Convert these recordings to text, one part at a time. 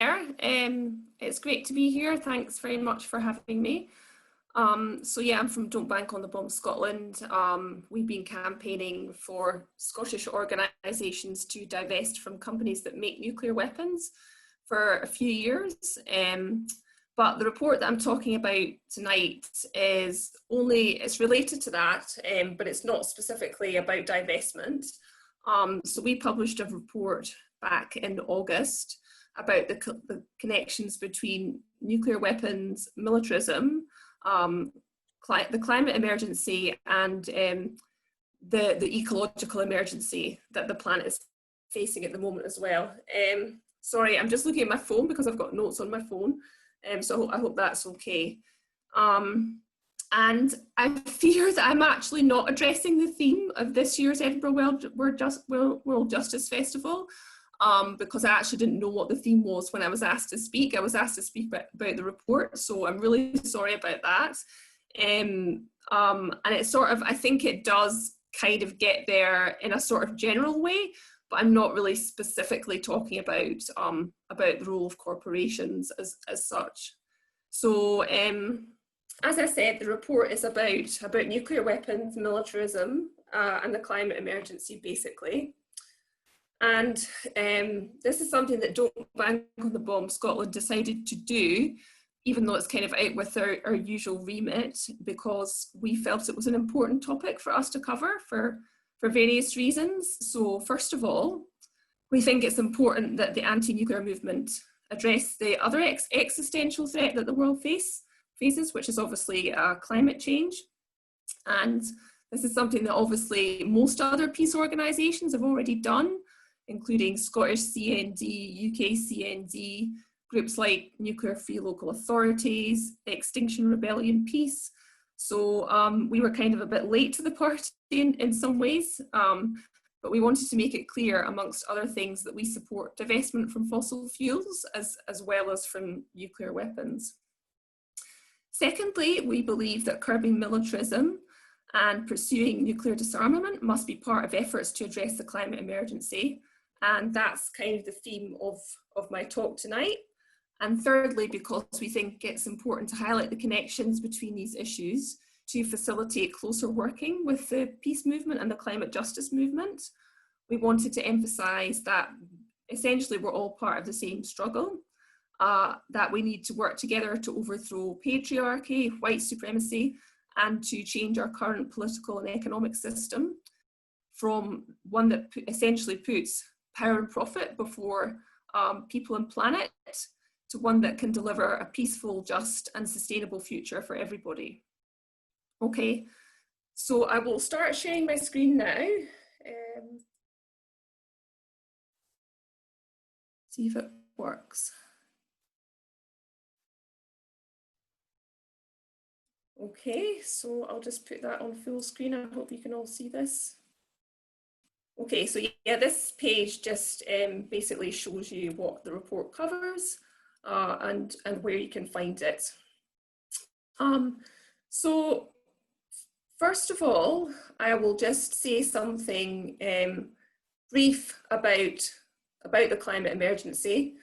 It's great to be here. Thanks very much for having me. So yeah, I'm from Don't Bank on the Bomb Scotland. We've been campaigning for Scottish organisations to divest from companies that make nuclear weapons for a few years. But the report that I'm talking about tonight it's related to that, but it's not specifically about divestment. So we published a report back in August about the connections between nuclear weapons, militarism, the climate emergency, and the ecological emergency that the planet is facing at the moment as well. Sorry, I'm just looking at my phone because I've got notes on my phone, so I hope that's okay. And I fear that I'm actually not addressing the theme of this year's Edinburgh World Justice Festival, because I actually didn't know what the theme was when I was asked to speak. I was asked to speak about the report, so I'm really sorry about that. And it's sort of, I think it does kind of get there in a sort of general way, but I'm not really specifically talking about the role of corporations as such. So as I said, the report is about nuclear weapons, militarism, and the climate emergency, basically. And this is something that Don't Bank on the Bomb Scotland decided to do, even though it's kind of out with our usual remit, because we felt it was an important topic for us to cover for various reasons. So first of all, we think it's important that the anti-nuclear movement address the other existential threat that the world faces, which is obviously climate change. And this is something that obviously most other peace organisations have already done, including Scottish CND, UK CND, groups like Nuclear Free Local Authorities, Extinction Rebellion Peace. So we were kind of a bit late to the party in some ways, but we wanted to make it clear, amongst other things, that we support divestment from fossil fuels as well as from nuclear weapons. Secondly, we believe that curbing militarism and pursuing nuclear disarmament must be part of efforts to address the climate emergency. And that's kind of the theme of my talk tonight. And thirdly, because we think it's important to highlight the connections between these issues to facilitate closer working with the peace movement and the climate justice movement, we wanted to emphasise that essentially we're all part of the same struggle, that we need to work together to overthrow patriarchy, white supremacy, and to change our current political and economic system from one that essentially puts power and profit before people and planet, to one that can deliver a peaceful, just, and sustainable future for everybody. Okay, so I will start sharing my screen now. See if it works. Okay, so I'll just put that on full screen. I hope you can all see this. Okay, so yeah, this page just basically shows you what the report covers and where you can find it. So first of all, I will just say something brief about the climate emergency.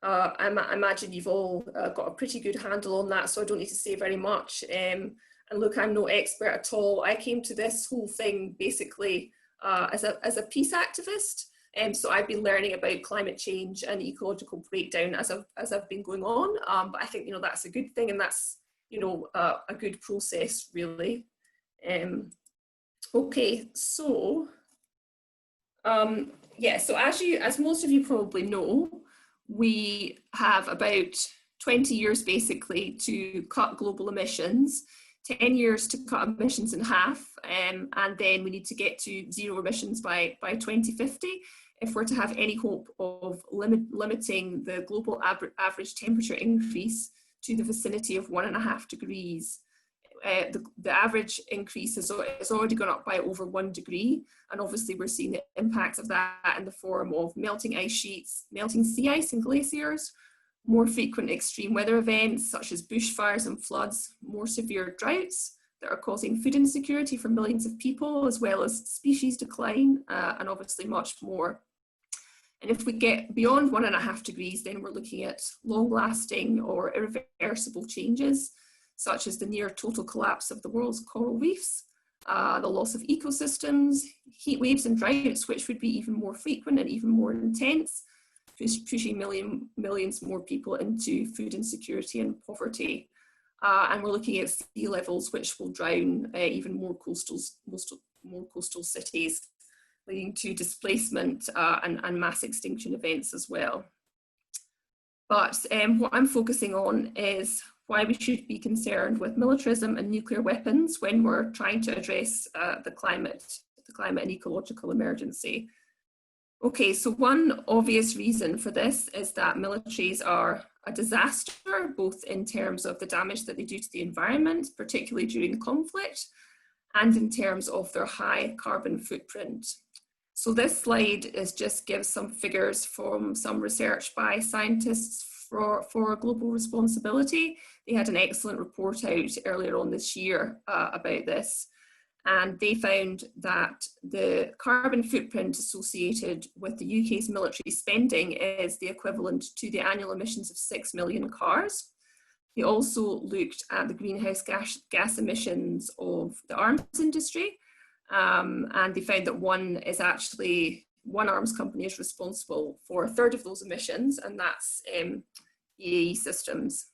I imagine you've all got a pretty good handle on that, so I don't need to say very much. And look, I'm no expert at all. I came to this whole thing basically as a peace activist, so I've been learning about climate change and ecological breakdown as I've been going on. But I think that's a good thing, and that's a good process, really. Okay, so yeah, so as most of you probably know, we have about 20 years basically to cut global emissions, 10 years to cut emissions in half, and then we need to get to zero emissions by 2050 if we're to have any hope of limiting the global average temperature increase to the vicinity of 1.5 degrees. The average increase has already gone up by over 1 degree, and obviously we're seeing the impacts of that in the form of melting ice sheets, melting sea ice and glaciers, more frequent extreme weather events such as bushfires and floods, more severe droughts that are causing food insecurity for millions of people, as well as species decline, and obviously much more. And if we get beyond 1.5 degrees, then we're looking at long-lasting or irreversible changes, such as the near total collapse of the world's coral reefs, the loss of ecosystems, heat waves and droughts, which would be even more frequent and even more intense, pushing millions more people into food insecurity and poverty. And we're looking at sea levels which will drown even more coastal cities, leading to displacement and mass extinction events as well. But what I'm focusing on is why we should be concerned with militarism and nuclear weapons when we're trying to address the climate and ecological emergency. Okay, so one obvious reason for this is that militaries are a disaster, both in terms of the damage that they do to the environment, particularly during conflict, and in terms of their high carbon footprint. So this slide just gives some figures from some research by scientists for global responsibility. They had an excellent report out earlier on this year about this. And they found that the carbon footprint associated with the UK's military spending is the equivalent to the annual emissions of 6 million cars. They also looked at the greenhouse gas emissions of the arms industry, and they found that one arms company is responsible for 1/3 of those emissions, and that's BAE Systems.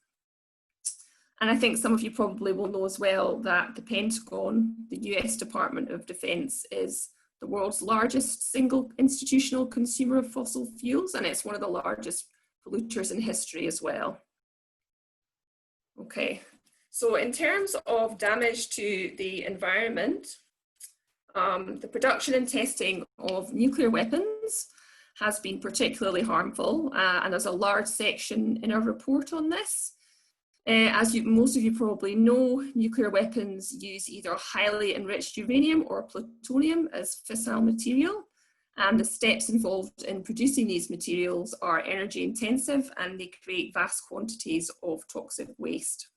And I think some of you probably will know as well that the Pentagon, the US Department of Defense, is the world's largest single institutional consumer of fossil fuels, and it's one of the largest polluters in history as well. Okay, so in terms of damage to the environment, the production and testing of nuclear weapons has been particularly harmful, and there's a large section in our report on this. As most of you probably know, nuclear weapons use either highly enriched uranium or plutonium as fissile material, and the steps involved in producing these materials are energy intensive and they create vast quantities of toxic waste.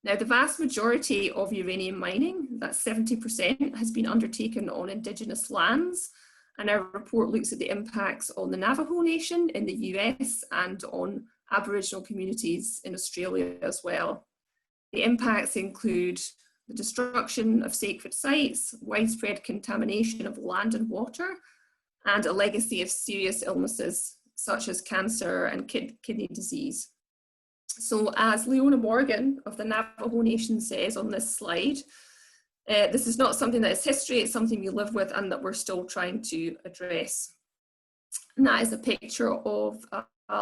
Now, the vast majority of uranium mining, that's 70%, has been undertaken on Indigenous lands, and our report looks at the impacts on the Navajo Nation in the US and on Aboriginal communities in Australia as well. The impacts include the destruction of sacred sites, widespread contamination of land and water, and a legacy of serious illnesses such as cancer and kidney disease. So as Leona Morgan of the Navajo Nation says on this slide, this is not something that is history, it's something we live with and that we're still trying to address. And that is a picture of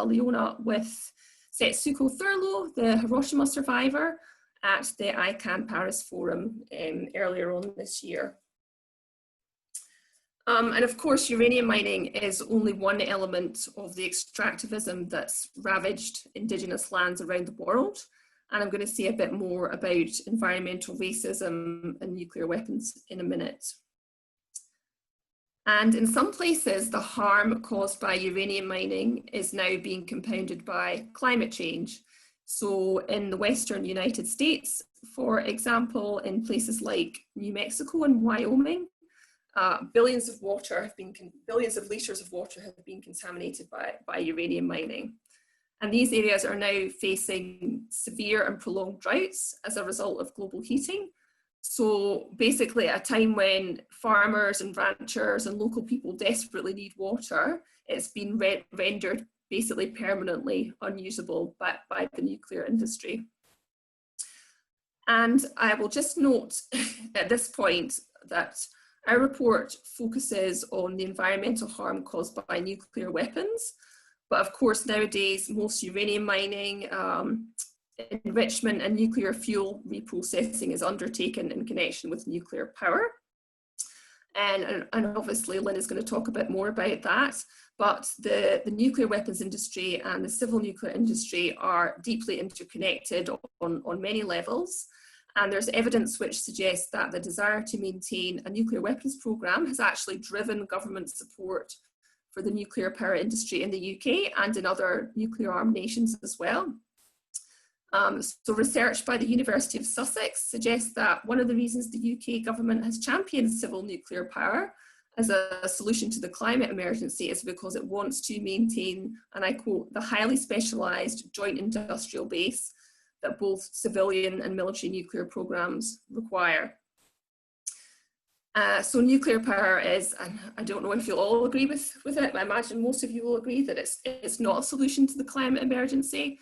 Leona with Setsuko Thurlow, the Hiroshima survivor, at the ICANN Paris Forum earlier on this year. And of course, uranium mining is only one element of the extractivism that's ravaged Indigenous lands around the world. And I'm going to say a bit more about environmental racism and nuclear weapons in a minute. And in some places, the harm caused by uranium mining is now being compounded by climate change. So in the Western United States, for example, in places like New Mexico and Wyoming, billions of liters of water have been contaminated by uranium mining. And these areas are now facing severe and prolonged droughts as a result of global heating. So basically at a time when farmers and ranchers and local people desperately need water, it's been rendered basically permanently unusable by the nuclear industry. And I will just note at this point that our report focuses on the environmental harm caused by nuclear weapons. But of course, nowadays, most uranium mining, enrichment and nuclear fuel reprocessing is undertaken in connection with nuclear power. And obviously Lynn is going to talk a bit more about that, but the nuclear weapons industry and the civil nuclear industry are deeply interconnected on many levels. And there's evidence which suggests that the desire to maintain a nuclear weapons program has actually driven government support for the nuclear power industry in the UK and in other nuclear armed nations as well. So research by the University of Sussex suggests that one of the reasons the UK government has championed civil nuclear power as a solution to the climate emergency is because it wants to maintain, and I quote, the highly specialised joint industrial base that both civilian and military nuclear programmes require. So nuclear power is, and I don't know if you'll all agree with it, but I imagine most of you will agree that it's not a solution to the climate emergency.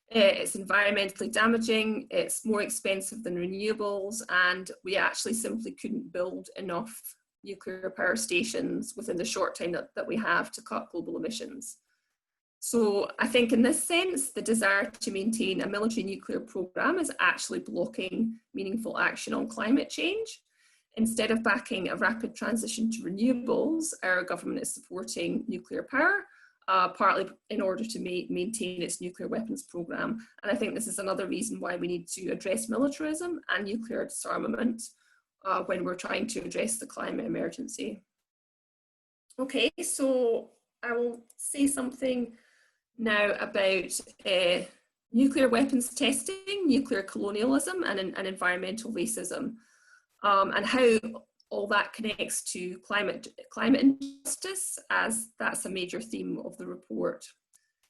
It's environmentally damaging, it's more expensive than renewables, and we actually simply couldn't build enough nuclear power stations within the short time that we have to cut global emissions. So I think in this sense, the desire to maintain a military nuclear programme is actually blocking meaningful action on climate change. Instead of backing a rapid transition to renewables, our government is supporting nuclear power, partly in order to maintain its nuclear weapons programme. And I think this is another reason why we need to address militarism and nuclear disarmament when we're trying to address the climate emergency. Okay, so I will say something now about nuclear weapons testing, nuclear colonialism, and environmental racism, and how all that connects to climate injustice, as that's a major theme of the report.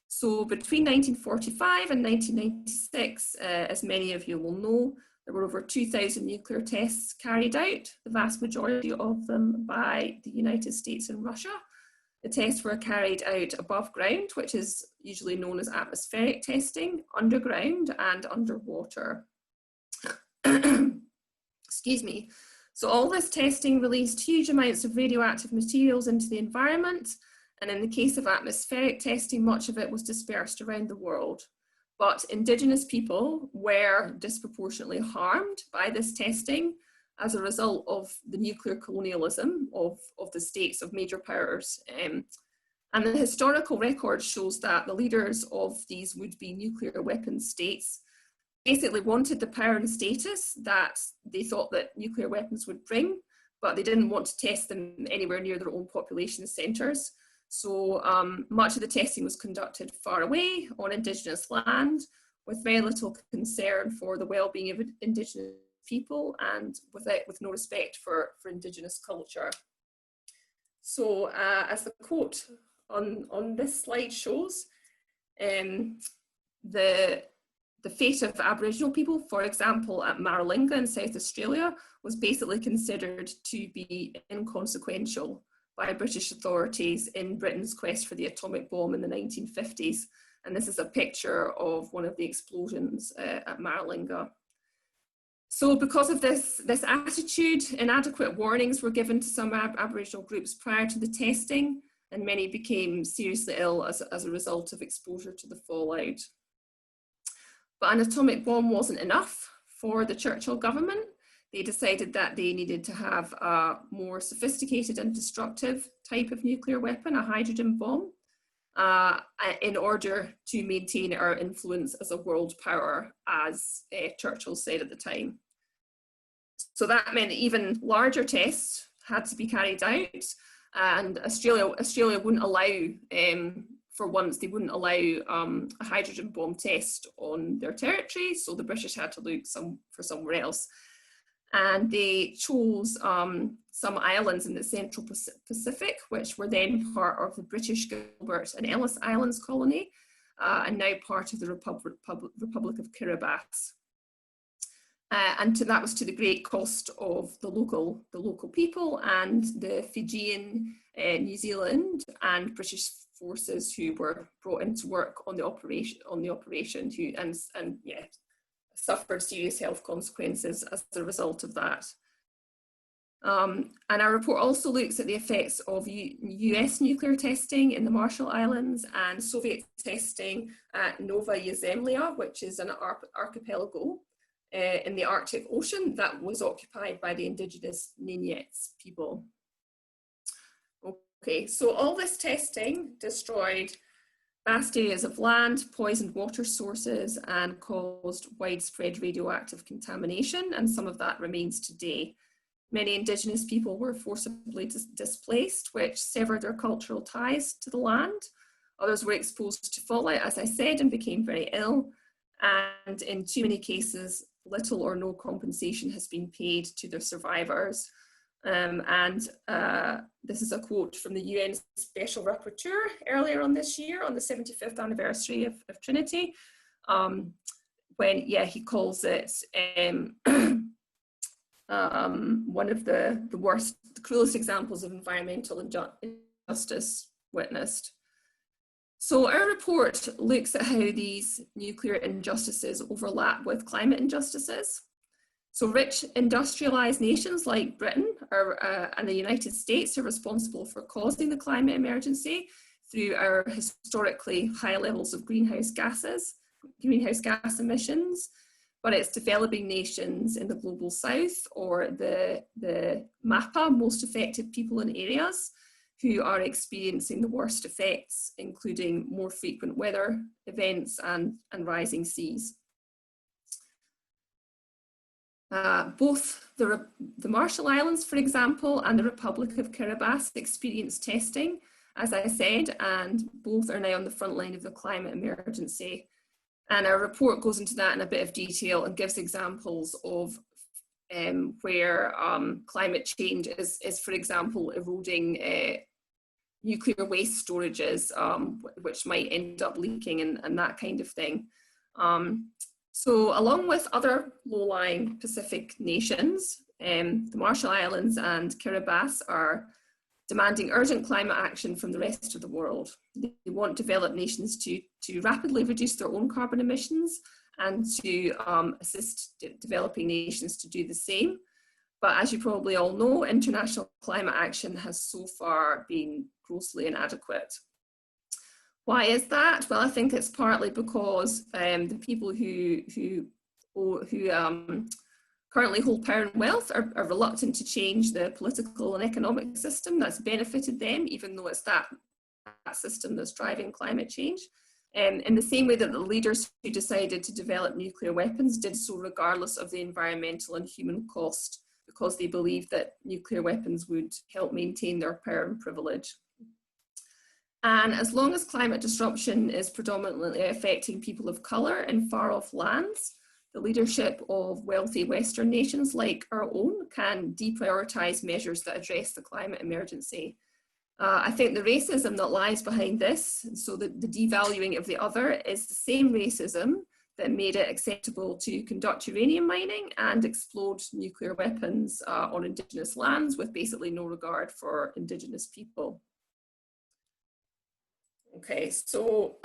So between 1945 and 1996, as many of you will know, there were over 2,000 nuclear tests carried out, the vast majority of them by the United States and Russia. The tests were carried out above ground, which is usually known as atmospheric testing, underground and underwater. Excuse me. So all this testing released huge amounts of radioactive materials into the environment, and in the case of atmospheric testing, much of it was dispersed around the world. But Indigenous people were disproportionately harmed by this testing as a result of the nuclear colonialism of the states, of major powers. And the historical record shows that the leaders of these would-be nuclear weapons states basically wanted the power and status that they thought that nuclear weapons would bring, but they didn't want to test them anywhere near their own population centres. So much of the testing was conducted far away on Indigenous land, with very little concern for the well-being of Indigenous people and with no respect for Indigenous culture. So as the quote on this slide shows, the fate of Aboriginal people, for example, at Maralinga in South Australia, was basically considered to be inconsequential by British authorities in Britain's quest for the atomic bomb in the 1950s. And this is a picture of one of the explosions at Maralinga. So because of this attitude, inadequate warnings were given to some Aboriginal groups prior to the testing, and many became seriously ill as a result of exposure to the fallout. But an atomic bomb wasn't enough for the Churchill government. They decided that they needed to have a more sophisticated and destructive type of nuclear weapon, a hydrogen bomb, in order to maintain our influence as a world power, as Churchill said at the time. So that meant even larger tests had to be carried out, and Australia wouldn't allow, for once, they wouldn't allow a hydrogen bomb test on their territory, so the British had to look for somewhere else. And they chose some islands in the Central Pacific, which were then part of the British Gilbert and Ellice Islands colony, and now part of the Republic of Kiribati. And that was to the great cost of the local people and the Fijian, New Zealand and British forces who were brought in to work on the operation, who suffered serious health consequences as a result of that. And our report also looks at the effects of US nuclear testing in the Marshall Islands and Soviet testing at Novaya Zemlya, which is an archipelago in the Arctic Ocean that was occupied by the indigenous Nenets people. Okay, so all this testing destroyed vast areas of land, poisoned water sources, and caused widespread radioactive contamination, and some of that remains today. Many indigenous people were forcibly displaced, which severed their cultural ties to the land. Others were exposed to fallout, as I said, and became very ill. And in too many cases, little or no compensation has been paid to their survivors. This is a quote from the UN Special Rapporteur earlier on this year on the 75th anniversary of Trinity, when, yeah, he calls it one of the worst, the cruelest examples of environmental injustice witnessed. So our report looks at how these nuclear injustices overlap with climate injustices. So rich industrialized nations like Britain and the United States are responsible for causing the climate emergency through our historically high levels of greenhouse gas emissions. But it's developing nations in the global south or the MAPA, most affected people and areas, who are experiencing the worst effects, including more frequent weather events and rising seas. Both the Marshall Islands, for example, and the Republic of Kiribati experienced testing, as I said, and both are now on the front line of the climate emergency. And our report goes into that in a bit of detail and gives examples of where climate change is, for example, eroding nuclear waste storages, which might end up leaking and that kind of thing. So along with other low-lying Pacific nations, the Marshall Islands and Kiribati are demanding urgent climate action from the rest of the world. They want developed nations to rapidly reduce their own carbon emissions and to assist developing nations to do the same. But as you probably all know, international climate action has so far been grossly inadequate. Why is that? Well, I think it's partly because the people who currently hold power and wealth are reluctant to change the political and economic system that's benefited them, even though it's that system that's driving climate change. In the same way that the leaders who decided to develop nuclear weapons did so regardless of the environmental and human cost, because they believed that nuclear weapons would help maintain their power and privilege. And as long as climate disruption is predominantly affecting people of colour in far-off lands, the leadership of wealthy Western nations like our own can deprioritise measures that address the climate emergency. I think the racism that lies behind this, so the devaluing of the other, is the same racism that made it acceptable to conduct uranium mining and explode nuclear weapons on Indigenous lands with basically no regard for Indigenous people. Okay, so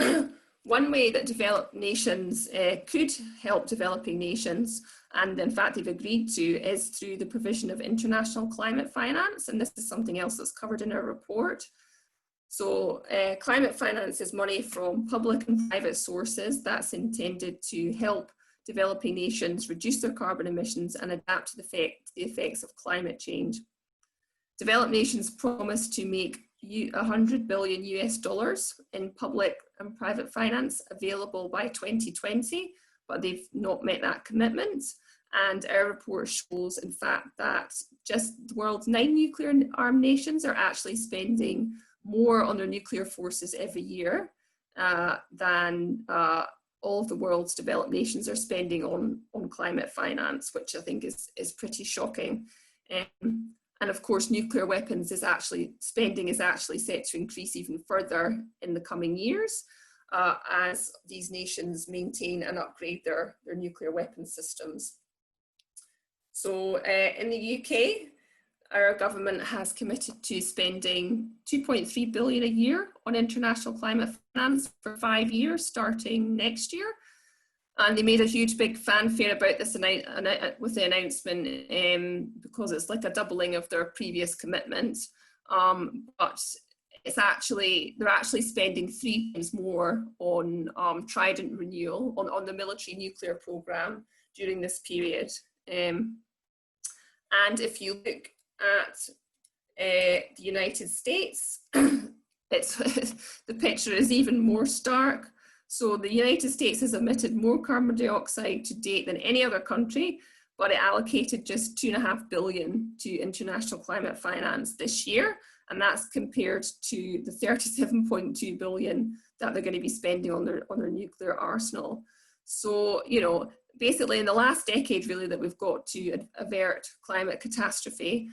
one way that developed nations could help developing nations, and in fact they've agreed to, is through the provision of international climate finance, and this is something else that's covered in our report. So climate finance is money from public and private sources that's intended to help developing nations reduce their carbon emissions and adapt to the effects of climate change. Developed nations promise to make $100 billion US in public and private finance available by 2020, but they've not met that commitment. And our report shows, in fact, that just the world's 9 nuclear armed nations are actually spending more on their nuclear forces every year than all of the world's developed nations are spending on climate finance, which I think is pretty shocking. And of course, nuclear weapons spending is actually set to increase even further in the coming years as these nations maintain and upgrade their nuclear weapon systems. So in the UK, our government has committed to spending $2.3 billion a year on international climate finance for 5 years, starting next year. And they made a huge big fanfare about this with the announcement because it's like a doubling of their previous commitment. But they're actually spending 3 times more on Trident renewal, on the military nuclear program during this period. And if you look at the United States, the picture is even more stark. So the United States has emitted more carbon dioxide to date than any other country, but it allocated just $2.5 billion to international climate finance this year. And that's compared to the $37.2 billion that they're going to be spending on their nuclear arsenal. So, you know, basically in the last decade really that we've got to avert climate catastrophe,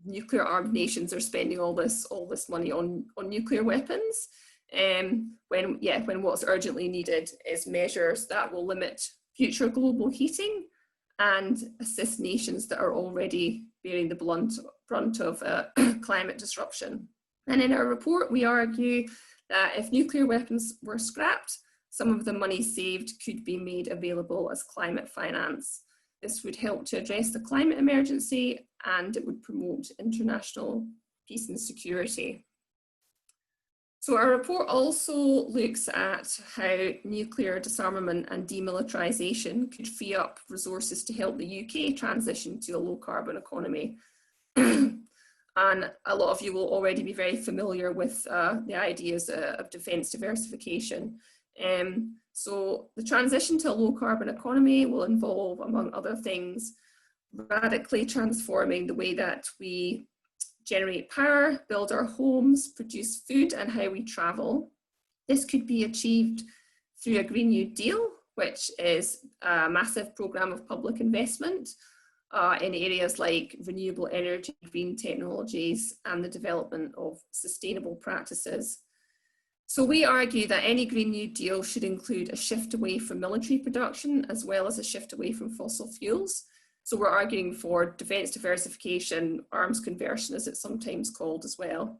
nuclear armed nations are spending all this money on nuclear weapons, when what's urgently needed is measures that will limit future global heating and assist nations that are already bearing the brunt of climate disruption. And in our report, we argue that if nuclear weapons were scrapped, some of the money saved could be made available as climate finance. This would help to address the climate emergency, and it would promote international peace and security. So our report also looks at how nuclear disarmament and demilitarization could free up resources to help the UK transition to a low carbon economy. And a lot of you will already be very familiar with the ideas of defence diversification. So the transition to a low carbon economy will involve, among other things, radically transforming the way that we generate power, build our homes, produce food, and how we travel. This could be achieved through a Green New Deal, which is a massive programme of public investment in areas like renewable energy, green technologies, and the development of sustainable practices. So we argue that any Green New Deal should include a shift away from military production as well as a shift away from fossil fuels. So we're arguing for defence diversification, arms conversion as it's sometimes called as well.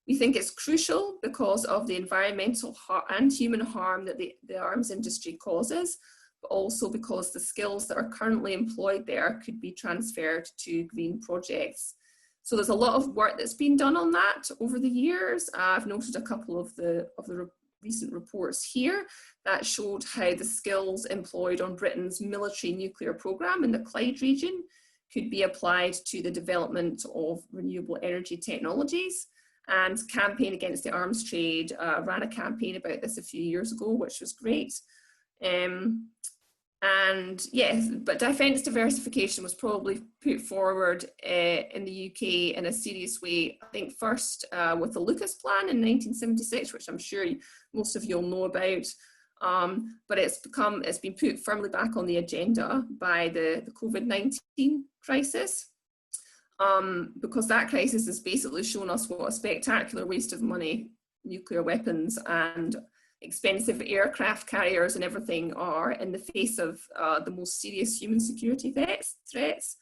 We think it's crucial because of the environmental and human harm that the arms industry causes, but also because the skills that are currently employed there could be transferred to green projects. So there's a lot of work that's been done on that over the years. I've noted a couple of the recent reports here that showed how the skills employed on Britain's military nuclear programme in the Clyde region could be applied to the development of renewable energy technologies. And Campaign Against the Arms Trade ran a campaign about this a few years ago, which was great. And yes, but defence diversification was probably put forward in the UK in a serious way, I think first with the Lucas Plan in 1976, which I'm sure most of you'll know about, but it's been put firmly back on the agenda by the COVID-19 crisis, because that crisis has basically shown us what a spectacular waste of money nuclear weapons and expensive aircraft carriers and everything are in the face of the most serious human security threats.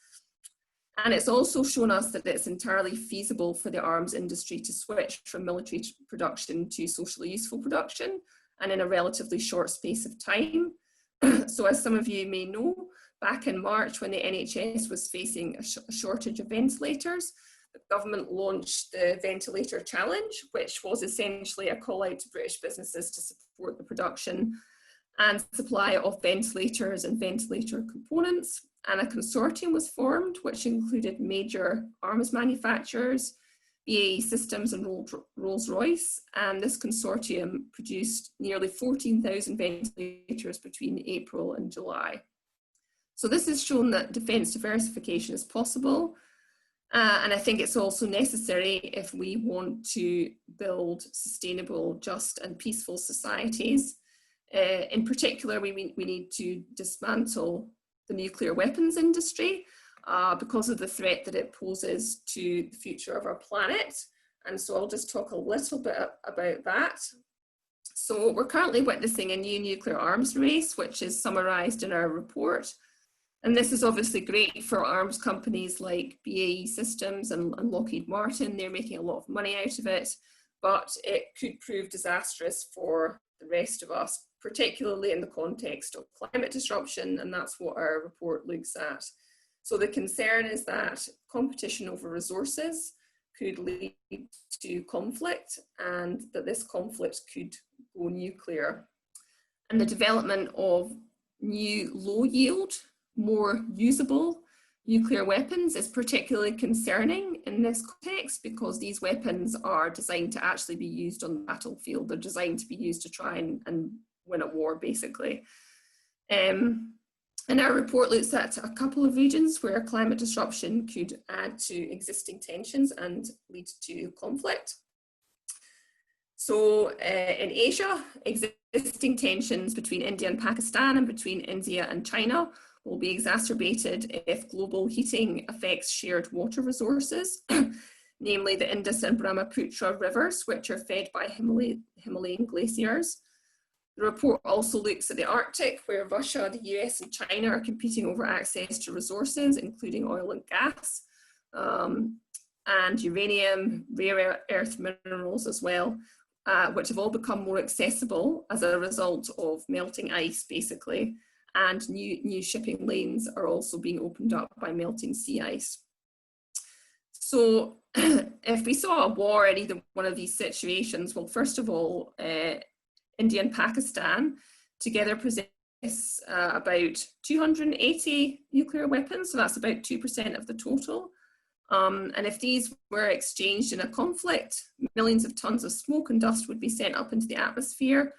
And it's also shown us that it's entirely feasible for the arms industry to switch from military production to socially useful production, and in a relatively short space of time. So as some of you may know, back in March when the NHS was facing a shortage of ventilators, the government launched the Ventilator Challenge, which was essentially a call out to British businesses to support the production and supply of ventilators and ventilator components. And a consortium was formed, which included major arms manufacturers, BAE Systems and Rolls-Royce. And this consortium produced nearly 14,000 ventilators between April and July. So this has shown that defence diversification is possible. And I think it's also necessary if we want to build sustainable, just and peaceful societies. In particular, we need to dismantle the nuclear weapons industry because of the threat that it poses to the future of our planet. And so I'll just talk a little bit about that. So we're currently witnessing a new nuclear arms race, which is summarised in our report. And this is obviously great for arms companies like BAE Systems and Lockheed Martin. They're making a lot of money out of it, but it could prove disastrous for the rest of us, particularly in the context of climate disruption, and that's what our report looks at. So the concern is that competition over resources could lead to conflict, and that this conflict could go nuclear. And the development of new low-yield, more usable nuclear weapons is particularly concerning in this context, because these weapons are designed to actually be used on the battlefield. They're designed to be used to try and win a war, basically. And our report looks at a couple of regions where climate disruption could add to existing tensions and lead to conflict. So in Asia, existing tensions between India and Pakistan and between India and China will be exacerbated if global heating affects shared water resources, namely the Indus and Brahmaputra rivers, which are fed by Himalayan glaciers. The report also looks at the Arctic, where Russia, the US and China are competing over access to resources, including oil and gas, and uranium, rare earth minerals as well, which have all become more accessible as a result of melting ice, basically. And new shipping lanes are also being opened up by melting sea ice. So if we saw a war in either one of these situations, well, first of all, India and Pakistan together possess about 280 nuclear weapons, so that's about 2% of the total. And if these were exchanged in a conflict, millions of tons of smoke and dust would be sent up into the atmosphere.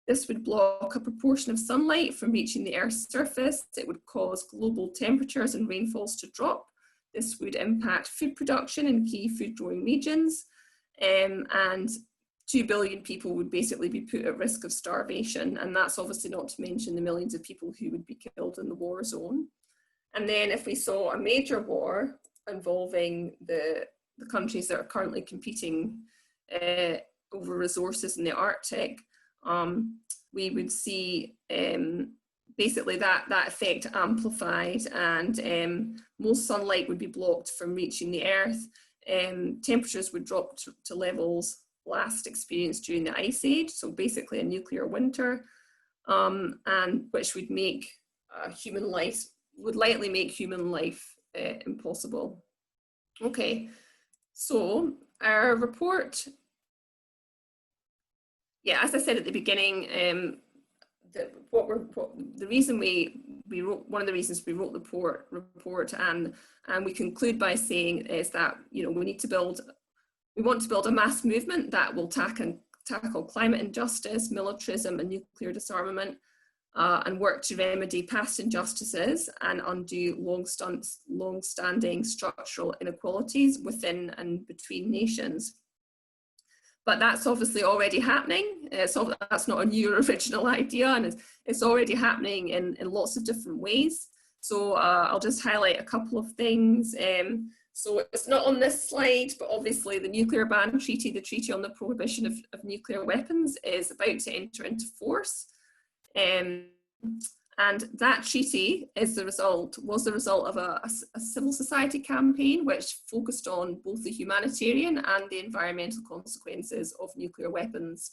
This would block a proportion of sunlight from reaching the Earth's surface. It would cause global temperatures and rainfalls to drop. This would impact food production in key food growing regions, and 2 billion people would basically be put at risk of starvation. And that's obviously not to mention the millions of people who would be killed in the war zone. And then if we saw a major war involving the countries that are currently competing over resources in the Arctic, we would see basically that effect amplified, and most sunlight would be blocked from reaching the Earth. Temperatures would drop to levels last experienced during the Ice Age, so basically a nuclear winter, and which would make likely make human life impossible. Okay, so our report, yeah, as I said at the beginning, the reason we wrote, one of the reasons we wrote the report, and we conclude by saying is that, you know, we want to build a mass movement that will tackle climate injustice, militarism and nuclear disarmament, and work to remedy past injustices and undo long-standing structural inequalities within and between nations. But that's obviously already happening. That's not a new or original idea, and it's already happening in lots of different ways. So I'll just highlight a couple of things. So it's not on this slide, but obviously the Nuclear Ban Treaty, the Treaty on the Prohibition of Nuclear Weapons, is about to enter into force. And that treaty was the result of a civil society campaign which focused on both the humanitarian and the environmental consequences of nuclear weapons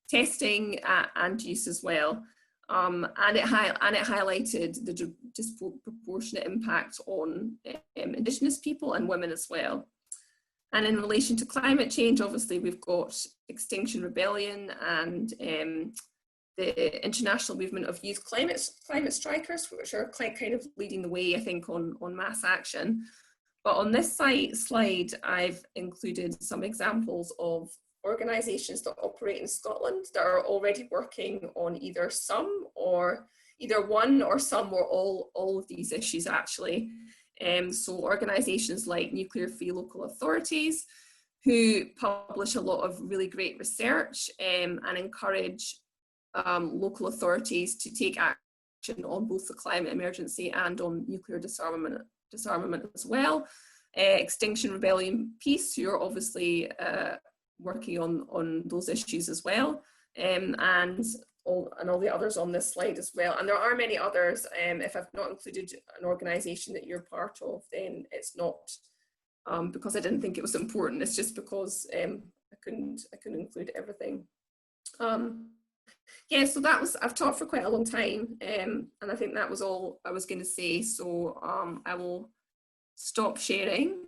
testing and use as well. And it highlighted the disproportionate impact on Indigenous people and women as well. And in relation to climate change, obviously we've got Extinction Rebellion and the International Movement of Youth Climate Strikers, which are kind of leading the way, I think, on mass action. But on this slide, I've included some examples of organisations that operate in Scotland that are already working on either one or some or all of these issues, actually. So organisations like Nuclear Free Local Authorities, who publish a lot of really great research and encourage local authorities to take action on both the climate emergency and on nuclear disarmament as well. Extinction Rebellion Peace, who are obviously working on those issues as well, and all the others on this slide as well. And there are many others. If I've not included an organisation that you're part of, then it's not because I didn't think it was important. It's just because I couldn't include everything. Yeah, so I've talked for quite a long time, and I think that was all I was going to say. So I will stop sharing.